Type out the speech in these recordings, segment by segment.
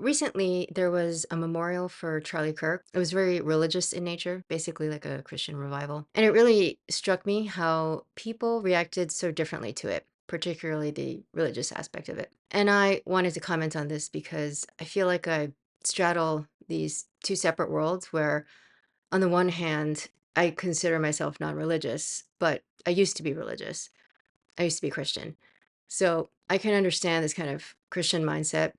Recently, there was a memorial for Charlie Kirk. It was very religious in nature, basically like a Christian revival. And it really struck me how people reacted so differently to it, particularly the religious aspect of it. And I wanted to comment on this because I feel like I straddle these two separate worlds where, on the one hand, I consider myself non religious, but I used to be religious. I used to be Christian. So I can understand this kind of Christian mindset,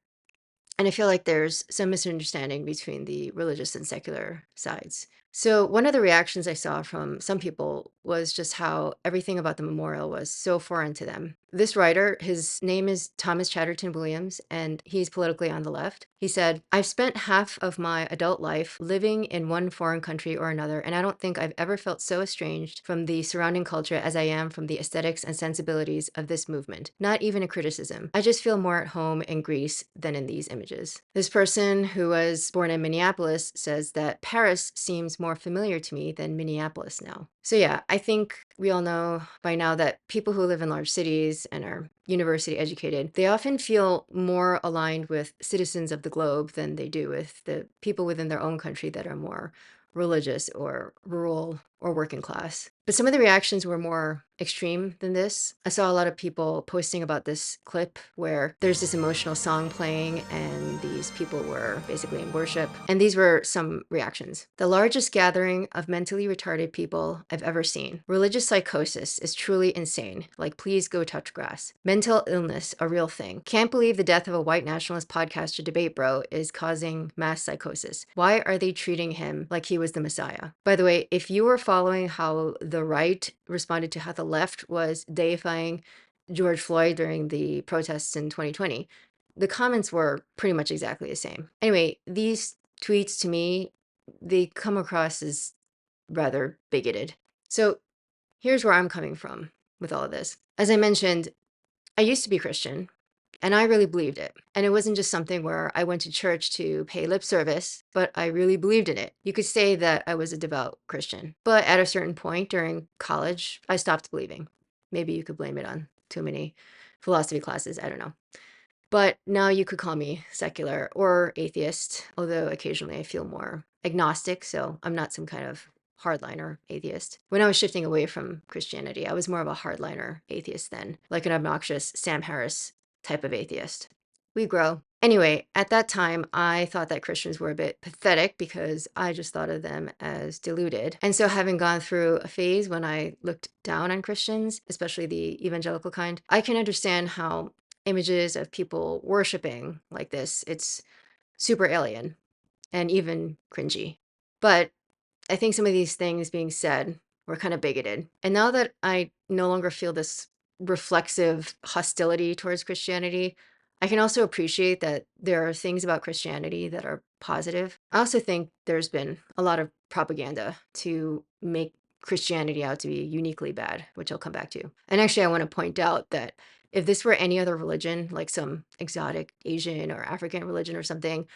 and I feel like there's some misunderstanding between the religious and secular sides. So, one of the reactions I saw from some people was just how everything about the memorial was so foreign to them. This writer, his name is Thomas Chatterton Williams, and he's politically on the left. He said, I've spent half of my adult life living in one foreign country or another, and I don't think I've ever felt so estranged from the surrounding culture as I am from the aesthetics and sensibilities of this movement. Not even a criticism. I just feel more at home in Greece than in these images. This person, who was born in Minneapolis, says that Paris seems more familiar to me than Minneapolis now. So, yeah, I think we all know by now that people who live in large cities and are university educated, they often feel more aligned with citizens of the globe than they do with the people within their own country that are more religious or rural or working class. But some of the reactions were more extreme than this. I saw a lot of people posting about this clip where there's this emotional song playing and these people were basically in worship. And these were some reactions. The largest gathering of mentally retarded people I've ever seen. Religious psychosis is truly insane. Like, please go touch grass. Mental illness, a real thing. Can't believe the death of a white nationalist podcaster debate bro is causing mass psychosis. Why are they treating him like he was the Messiah? By the way, if you were following how the right responded to how the left was deifying George Floyd during the protests in 2020, the comments were pretty much exactly the same. Anyway, these tweets to me, they come across as rather bigoted. So here's where I'm coming from with all of this. As I mentioned, I used to be Christian and I really believed it. And it wasn't just something where I went to church to pay lip service, but I really believed in it. You could say that I was a devout Christian. But at a certain point during college, I stopped believing. Maybe you could blame it on too many philosophy classes. I don't know. But now you could call me secular or atheist, although occasionally I feel more agnostic. So I'm not some kind of hardliner atheist. When I was shifting away from Christianity, I was more of a hardliner atheist then, like an obnoxious Sam Harris type of atheist. We grow. Anyway, at that time, I thought that Christians were a bit pathetic because I just thought of them as deluded. And so, having gone through a phase when I looked down on Christians, especially the evangelical kind, I can understand how images of people worshiping like this, it's super alien and even cringy. But I think some of these things being said were kind of bigoted. And now that I no longer feel this reflexive hostility towards Christianity, I can also appreciate that there are things about Christianity that are positive. I also think there's been a lot of propaganda to make Christianity out to be uniquely bad, which I'll come back to. And actually, I want to point out that if this were any other religion, like some exotic Asian or African religion or something,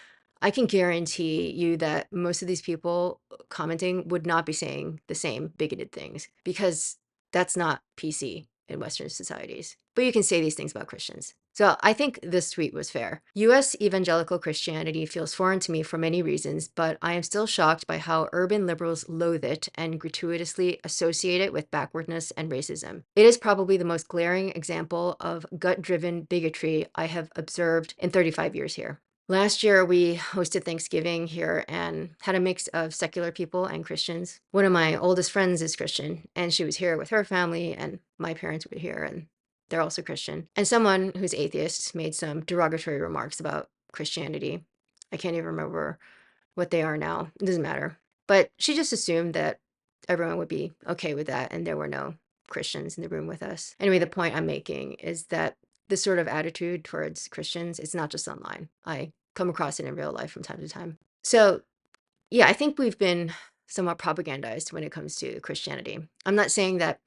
I can guarantee you that most of these people commenting would not be saying the same bigoted things because that's not PC in Western societies. But you can say these things about Christians. So I think this tweet was fair. US evangelical Christianity feels foreign to me for many reasons, but I am still shocked by how urban liberals loathe it and gratuitously associate it with backwardness and racism. It is probably the most glaring example of gut driven bigotry I have observed in 35 years here. Last year, we hosted Thanksgiving here and had a mix of secular people and Christians. One of my oldest friends is Christian, and she was here with her family, and my parents were here, and they're also Christian. And someone who's atheist made some derogatory remarks about Christianity. I can't even remember what they are now. It doesn't matter. But she just assumed that everyone would be okay with that, and there were no Christians in the room with us. Anyway, the point I'm making is that this sort of attitude towards Christians is not just online. I come across it in real life from time to time. So, yeah, I think we've been somewhat propagandized when it comes to Christianity. I'm not saying that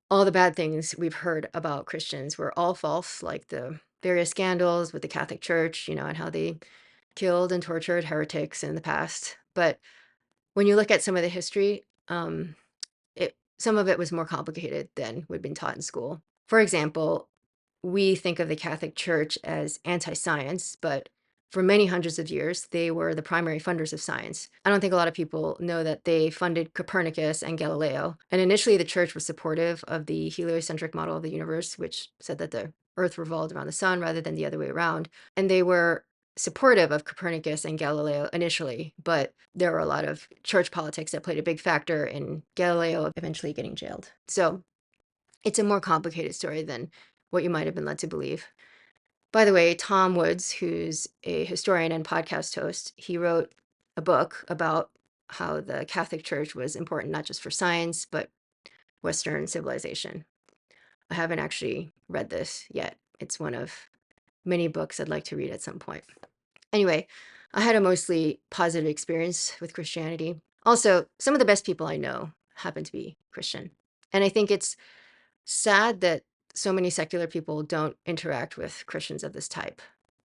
all the bad things we've heard about Christians were all false, like the various scandals with the Catholic Church, and how they killed and tortured heretics in the past. But when you look at some of the history, some of it was more complicated than we'd been taught in school. For example, we think of the Catholic Church as anti-science, but For many hundreds of years, they were the primary funders of science. I don't think a lot of people know that they funded Copernicus and Galileo. And initially, the church was supportive of the heliocentric model of the universe, which said that the Earth revolved around the sun rather than the other way around. And they were supportive of Copernicus and Galileo initially, but there were a lot of church politics that played a big factor in Galileo eventually getting jailed. So it's a more complicated story than what you might have been led to believe. By the way, Tom Woods, who's a historian and podcast host, he wrote a book about how the Catholic Church was important not just for science, but Western civilization. I haven't actually read this yet. It's one of many books I'd like to read at some point. Anyway, I had a mostly positive experience with Christianity. Also, some of the best people I know happen to be Christian. And I think it's sad that so many secular people don't interact with Christians of this type.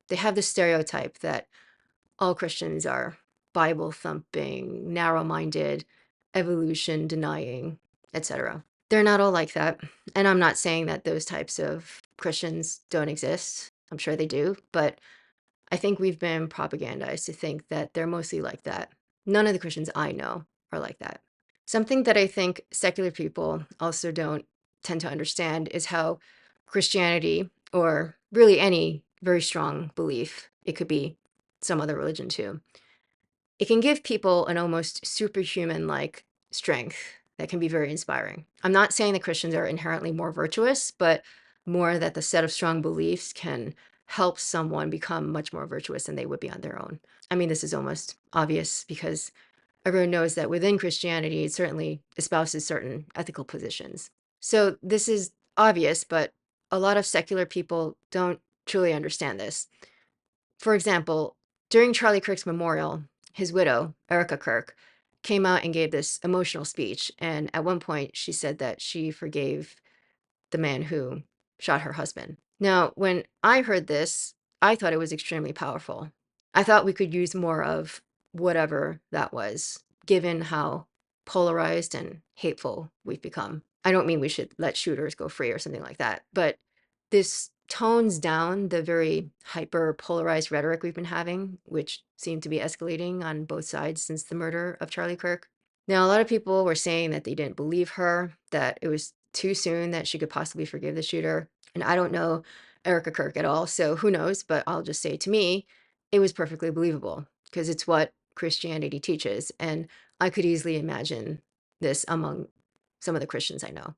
They have this stereotype that all Christians are Bible thumping, narrow minded, evolution denying, etc. They're not all like that. And I'm not saying that those types of Christians don't exist. I'm sure they do. But I think we've been propagandized to think that they're mostly like that. None of the Christians I know are like that. Something that I think secular people also don't tend to understand is how Christianity, or really any very strong belief, it could be some other religion too, it can give people an almost superhuman like strength that can be very inspiring. I'm not saying that Christians are inherently more virtuous, but more that the set of strong beliefs can help someone become much more virtuous than they would be on their own. I mean, this is almost obvious because everyone knows that within Christianity, it certainly espouses certain ethical positions. So this is obvious, but a lot of secular people don't truly understand this. For example, during Charlie Kirk's memorial, his widow, Erika Kirk, came out and gave this emotional speech. And at one point, she said that she forgave the man who shot her husband. Now, when I heard this, I thought it was extremely powerful. I thought we could use more of whatever that was, given how polarized and hateful we've become. I don't mean we should let shooters go free or something like that, but this tones down the very hyper polarized rhetoric we've been having, which seemed to be escalating on both sides since the murder of Charlie Kirk. Now, a lot of people were saying that they didn't believe her, that it was too soon that she could possibly forgive the shooter. And I don't know Erika Kirk at all, so who knows? But I'll just say to me, it was perfectly believable because it's what Christianity teaches. And I could easily imagine this among some of the Christians I know.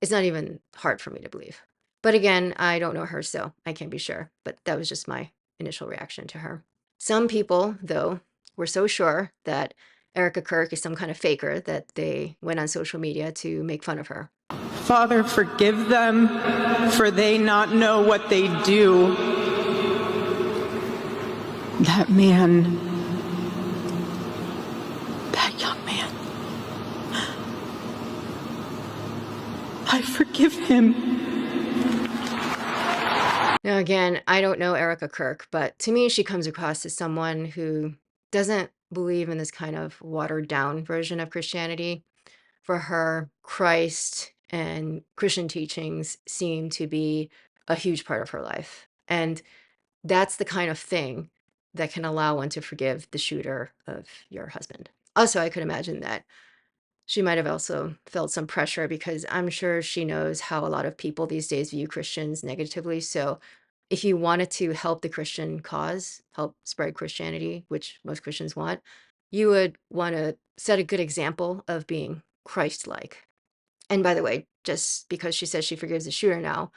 It's not even hard for me to believe. But again, I don't know her, so I can't be sure. But that was just my initial reaction to her. Some people, though, were so sure that Erika Kirk is some kind of faker that they went on social media to make fun of her. Father, forgive them, for they not know what they do. That man, that young man, I forgive him. Now, again, I don't know Erika Kirk, but to me, she comes across as someone who doesn't believe in this kind of watered down version of Christianity. For her, Christ and Christian teachings seem to be a huge part of her life. And that's the kind of thing that can allow one to forgive the shooter of your husband. Also, I could imagine that she might have also felt some pressure because I'm sure she knows how a lot of people these days view Christians negatively. So if you wanted to help the Christian cause, help spread Christianity, which most Christians want, you would want to set a good example of being Christ-like. And by the way, just because she says she forgives the shooter now,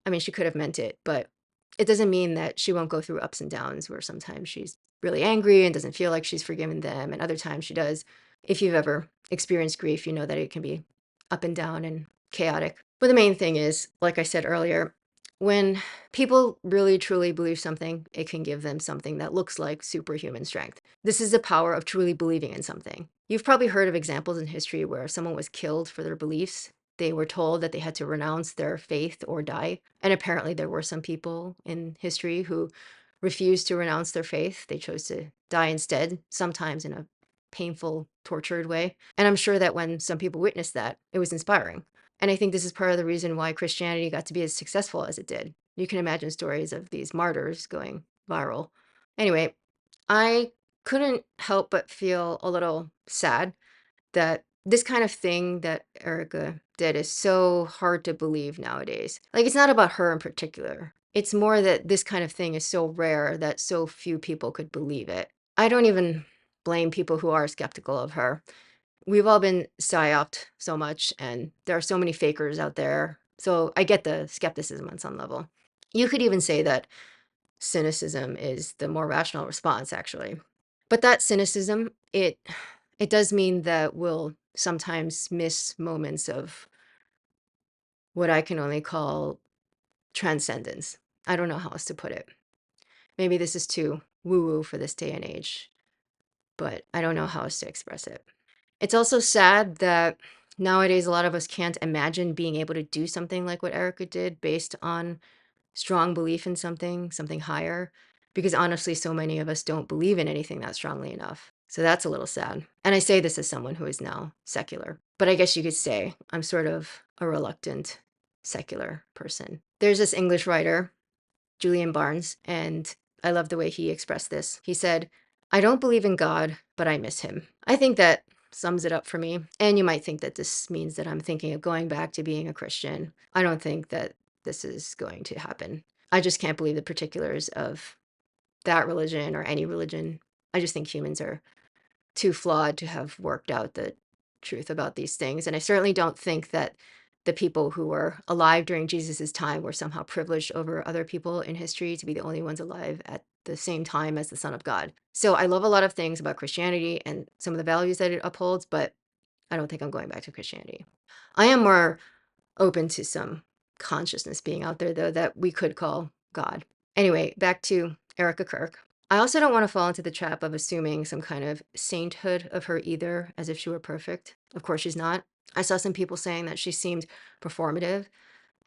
I mean, she could have meant it, but it doesn't mean that she won't go through ups and downs where sometimes she's really angry and doesn't feel like she's forgiven them, and other times she does. If you've ever experienced grief, you know that it can be up and down and chaotic. But the main thing is, like I said earlier, when people really truly believe something, it can give them something that looks like superhuman strength. This is the power of truly believing in something. You've probably heard of examples in history where someone was killed for their beliefs. They were told that they had to renounce their faith or die. And apparently, there were some people in history who refused to renounce their faith. They chose to die instead, sometimes in a painful, tortured way. And I'm sure that when some people witnessed that, it was inspiring. And I think this is part of the reason why Christianity got to be as successful as it did. You can imagine stories of these martyrs going viral. Anyway, I couldn't help but feel a little sad that this kind of thing that Erica did is so hard to believe nowadays. Like, it's not about her in particular. It's more that this kind of thing is so rare that so few people could believe it. I don't even blame people who are skeptical of her. We've all been psyoped so much, and there are so many fakers out there. So I get the skepticism on some level. You could even say that cynicism is the more rational response, actually. But that cynicism, it does mean that we'll sometimes miss moments of what I can only call transcendence. I don't know how else to put it. Maybe this is too woo-woo for this day and age, but I don't know how else to express it. It's also sad that nowadays a lot of us can't imagine being able to do something like what Erica did based on strong belief in something higher, because honestly, so many of us don't believe in anything that strongly enough. So that's a little sad. And I say this as someone who is now secular, but I guess you could say I'm sort of a reluctant secular person. There's this English writer, Julian Barnes, and I love the way he expressed this. He said, "I don't believe in God, but I miss him." I think that sums it up for me. And you might think that this means that I'm thinking of going back to being a Christian. I don't think that this is going to happen. I just can't believe the particulars of that religion or any religion. I just think humans are too flawed to have worked out the truth about these things. And I certainly don't think that the people who were alive during Jesus's time were somehow privileged over other people in history to be the only ones alive at the same time as the Son of God. So I love a lot of things about Christianity and some of the values that it upholds, but I don't think I'm going back to Christianity. I am more open to some consciousness being out there, though, that we could call God. Anyway, back to Erika Kirk. I also don't want to fall into the trap of assuming some kind of sainthood of her either, as if she were perfect. Of course, she's not. I saw some people saying that she seemed performative,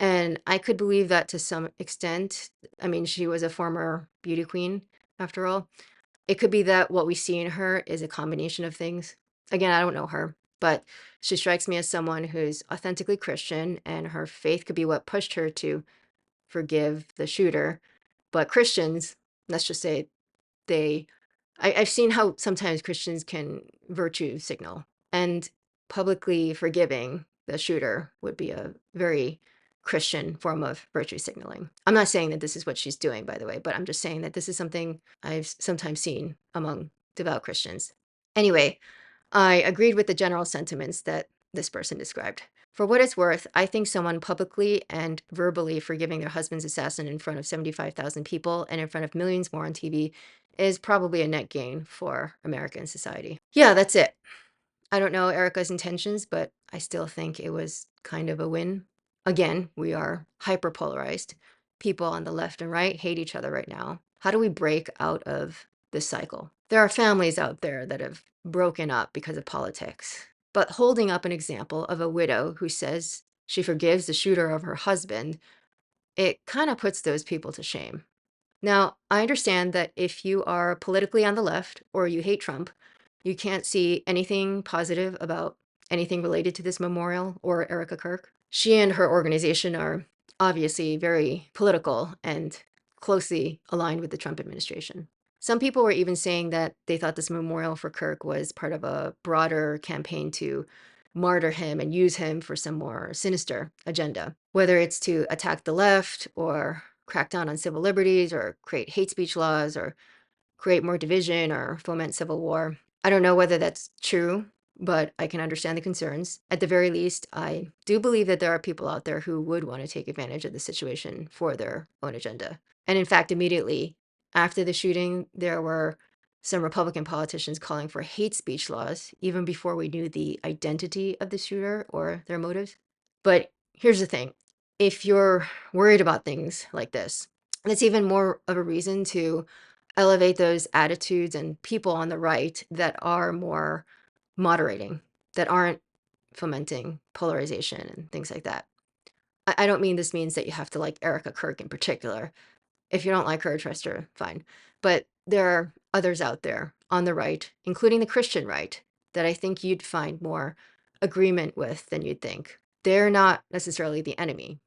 and I could believe that to some extent. I mean, she was a former beauty queen, after all. It could be that what we see in her is a combination of things. Again, I don't know her, but she strikes me as someone who's authentically Christian, and her faith could be what pushed her to forgive the shooter. But Christians, let's just say they I've seen how sometimes Christians can virtue signal, and publicly forgiving the shooter would be a very Christian form of virtue signaling. I'm not saying that this is what she's doing, by the way, but I'm just saying that this is something I've sometimes seen among devout Christians. Anyway, I agreed with the general sentiments that this person described. For what it's worth, I think someone publicly and verbally forgiving their husband's assassin in front of 75,000 people and in front of millions more on TV is probably a net gain for American society. Yeah, that's it. I don't know Erica's intentions, but I still think it was kind of a win. Again, we are hyperpolarized. People on the left and right hate each other right now. How do we break out of this cycle? There are families out there that have broken up because of politics. But holding up an example of a widow who says she forgives the shooter of her husband, it kind of puts those people to shame. Now, I understand that if you are politically on the left or you hate Trump, you can't see anything positive about anything related to this memorial or Erika Kirk. She and her organization are obviously very political and closely aligned with the Trump administration. Some people were even saying that they thought this memorial for Kirk was part of a broader campaign to martyr him and use him for some more sinister agenda, whether it's to attack the left or crack down on civil liberties or create hate speech laws or create more division or foment civil war. I don't know whether that's true, but I can understand the concerns. At the very least, I do believe that there are people out there who would want to take advantage of the situation for their own agenda. And in fact, immediately after the shooting, there were some Republican politicians calling for hate speech laws, even before we knew the identity of the shooter or their motives. But here's the thing, if you're worried about things like this, that's even more of a reason to elevate those attitudes and people on the right that are more moderating, that aren't fomenting polarization and things like that. I don't mean this means that you have to like Erika Kirk in particular. If you don't like her, trust her, fine. But there are others out there on the right, including the Christian right, that I think you'd find more agreement with than you'd think. They're not necessarily the enemy.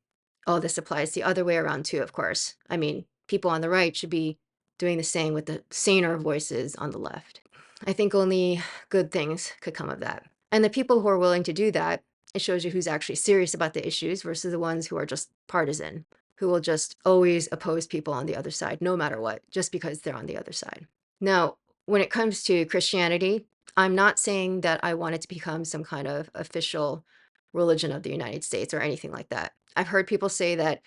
Oh, this applies the other way around too, of course. I mean, people on the right should be doing the same with the saner voices on the left. I think only good things could come of that. And the people who are willing to do that, it shows you who's actually serious about the issues versus the ones who are just partisan, who will just always oppose people on the other side, no matter what, just because they're on the other side. Now, when it comes to Christianity, I'm not saying that I want it to become some kind of official religion of the United States or anything like that. I've heard people say that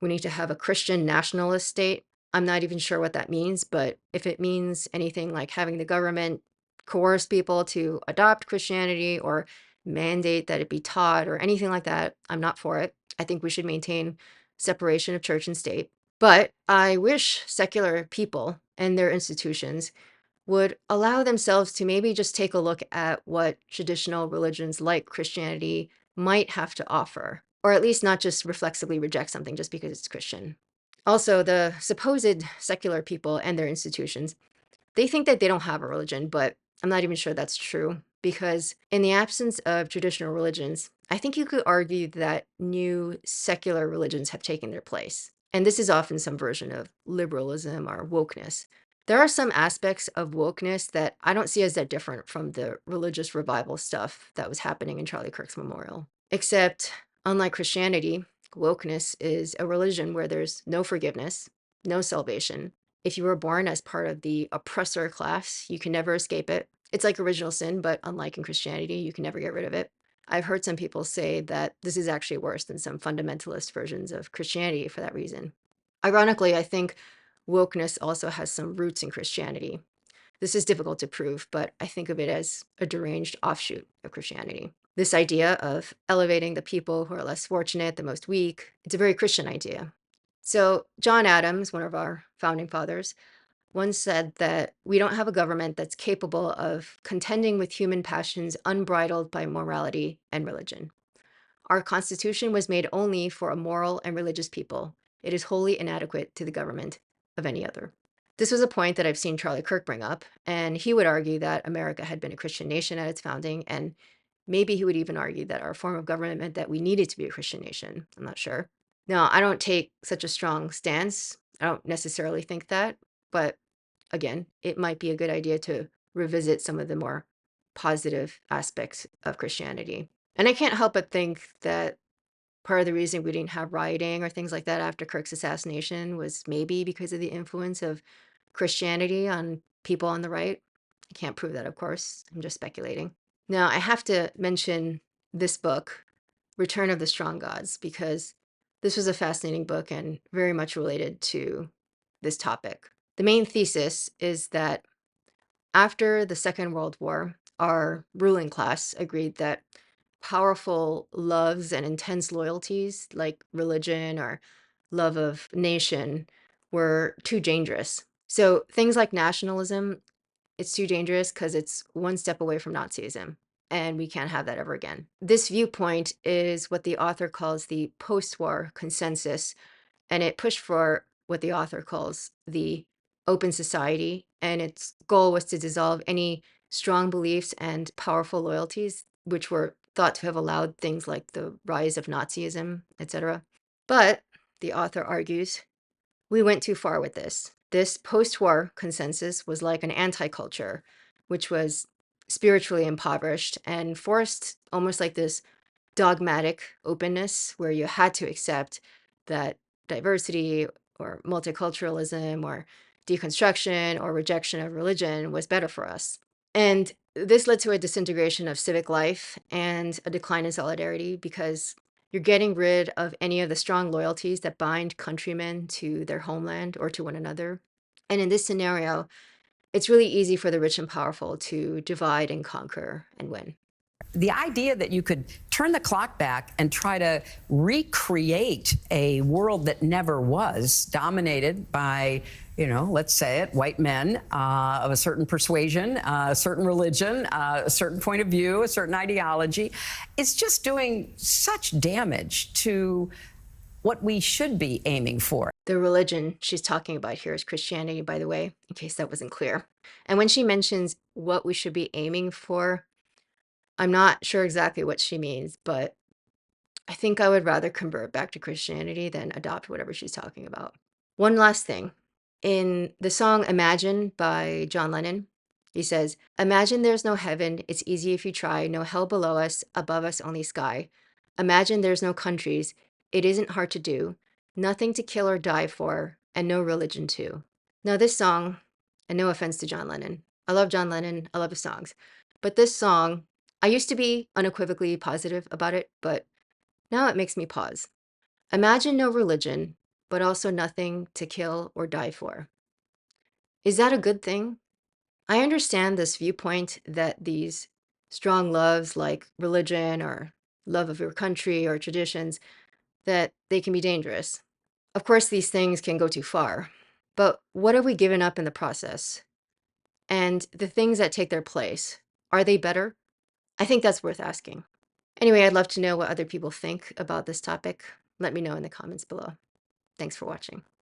we need to have a Christian nationalist state. I'm not even sure what that means, but if it means anything like having the government coerce people to adopt Christianity or mandate that it be taught or anything like that, I'm not for it. I think we should maintain separation of church and state. But I wish secular people and their institutions would allow themselves to maybe just take a look at what traditional religions like Christianity might have to offer, or at least not just reflexively reject something just because it's Christian. Also, the supposed secular people and their institutions, they think that they don't have a religion, but I'm not even sure that's true because in the absence of traditional religions, I think you could argue that new secular religions have taken their place. And this is often some version of liberalism or wokeness. There are some aspects of wokeness that I don't see as that different from the religious revival stuff that was happening in Charlie Kirk's memorial. Except, unlike Christianity, wokeness is a religion where there's no forgiveness, no salvation. If you were born as part of the oppressor class, you can never escape it. It's like original sin, but unlike in Christianity, you can never get rid of it. I've heard some people say that this is actually worse than some fundamentalist versions of Christianity for that reason. Ironically, I think wokeness also has some roots in Christianity. This is difficult to prove, but I think of it as a deranged offshoot of Christianity. This idea of elevating the people who are less fortunate, the most weak, it's a very Christian idea. So, John Adams, one of our founding fathers, once said that we don't have a government that's capable of contending with human passions unbridled by morality and religion. Our Constitution was made only for a moral and religious people. It is wholly inadequate to the government of any other. This was a point that I've seen Charlie Kirk bring up, and he would argue that America had been a Christian nation at its founding, and maybe he would even argue that our form of government meant that we needed to be a Christian nation. I'm not sure. Now, I don't take such a strong stance. I don't necessarily think that, but again, it might be a good idea to revisit some of the more positive aspects of Christianity. And I can't help but think that part of the reason we didn't have rioting or things like that after Kirk's assassination was maybe because of the influence of Christianity on people on the right. I can't prove that, of course. I'm just speculating. Now, I have to mention this book, Return of the Strong Gods, because this was a fascinating book and very much related to this topic. The main thesis is that after the Second World War, our ruling class agreed that powerful loves and intense loyalties like religion or love of nation were too dangerous. So things like nationalism, it's too dangerous because it's one step away from Nazism, and we can't have that ever again. This viewpoint is what the author calls the post-war consensus, and it pushed for what the author calls the open society, and its goal was to dissolve any strong beliefs and powerful loyalties, which were thought to have allowed things like the rise of Nazism, etc. But, the author argues, we went too far with this. This post-war consensus was like an anti-culture, which was spiritually impoverished and forced almost like this dogmatic openness where you had to accept that diversity or multiculturalism or deconstruction or rejection of religion was better for us. And this led to a disintegration of civic life and a decline in solidarity because you're getting rid of any of the strong loyalties that bind countrymen to their homeland or to one another. And in this scenario, it's really easy for the rich and powerful to divide and conquer and win. The idea that you could turn the clock back and try to recreate a world that never was, dominated by, let's say it, white men of a certain persuasion, a certain religion, a certain point of view, a certain ideology, is just doing such damage to what we should be aiming for. The religion she's talking about here is Christianity, by the way, in case that wasn't clear. And when she mentions what we should be aiming for, I'm not sure exactly what she means, but I think I would rather convert back to Christianity than adopt whatever she's talking about. One last thing. In the song Imagine by John Lennon, he says, "Imagine there's no heaven, it's easy if you try, no hell below us, above us only sky. Imagine there's no countries, it isn't hard to do, nothing to kill or die for, and no religion too." Now this song, and no offense to John Lennon, I love John Lennon, I love his songs, but this song, I used to be unequivocally positive about it, but now it makes me pause. Imagine no religion, but also nothing to kill or die for. Is that a good thing? I understand this viewpoint that these strong loves like religion or love of your country or traditions, that they can be dangerous. Of course, these things can go too far. But what have we given up in the process? And the things that take their place, are they better? I think that's worth asking. Anyway, I'd love to know what other people think about this topic. Let me know in the comments below. Thanks for watching.